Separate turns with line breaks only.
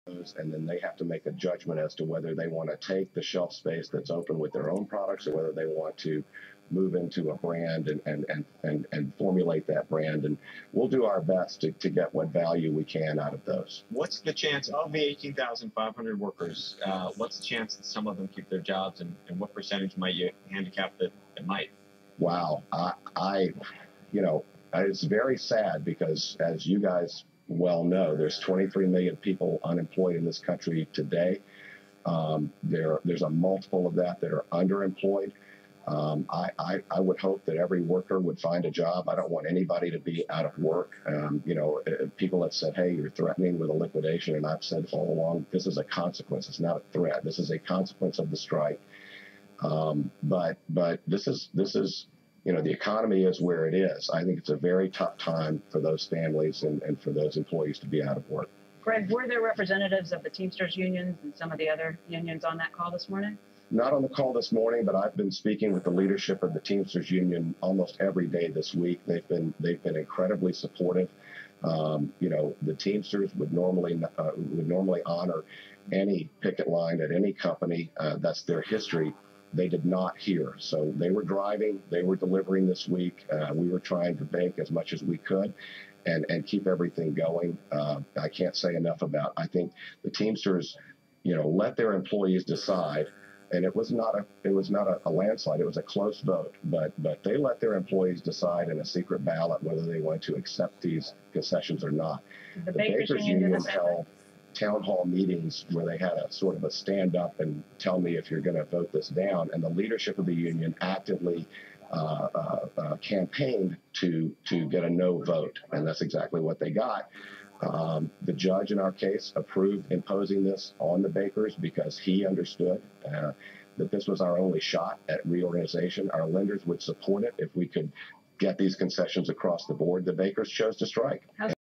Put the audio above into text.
and then they have to make a judgment as to whether they want to take the shelf space that's open with their own products or whether they want to move into a brand and formulate that brand. And we'll do our best to get what value we can out of those.
What's the chance of the 18,500 workers? What's the chance that some of them keep their jobs, and what percentage might you handicap that might?
Wow. It's very sad because, as you guys well know, there's 23 million people unemployed in this country today. There's a multiple of that are underemployed. I would hope that every worker would find a job. I don't want anybody to be out of work. People have said, hey, you're threatening with a liquidation. And I've said all along, this is a consequence. It's not a threat. This is a consequence of the strike. But this is the economy is where it is. I think it's a very tough time for those families and for those employees to be out of work.
Greg, were there representatives of the Teamsters unions and some of the other unions on that call this morning?
Not on the call this morning, but I've been speaking with the leadership of the Teamsters union almost every day this week. They've been incredibly supportive. The Teamsters would normally honor any picket line at any company. That's their history. They did not here. So they were driving, they were delivering this week. We were trying to bank as much as we could and keep everything going. I can't say enough about, I think the Teamsters, let their employees decide. And it was not a landslide. It was a close vote, but they let their employees decide in a secret ballot whether they want to accept these concessions or not.
The Bakers Union
held town hall meetings where they had a sort of a stand up and tell me if you're going to vote this down. And the leadership of the union actively campaigned to get a no vote. And that's exactly what they got. The judge in our case approved imposing this on the bakers because he understood that this was our only shot at reorganization. Our lenders would support it if we could get these concessions across the board. The bakers chose to strike.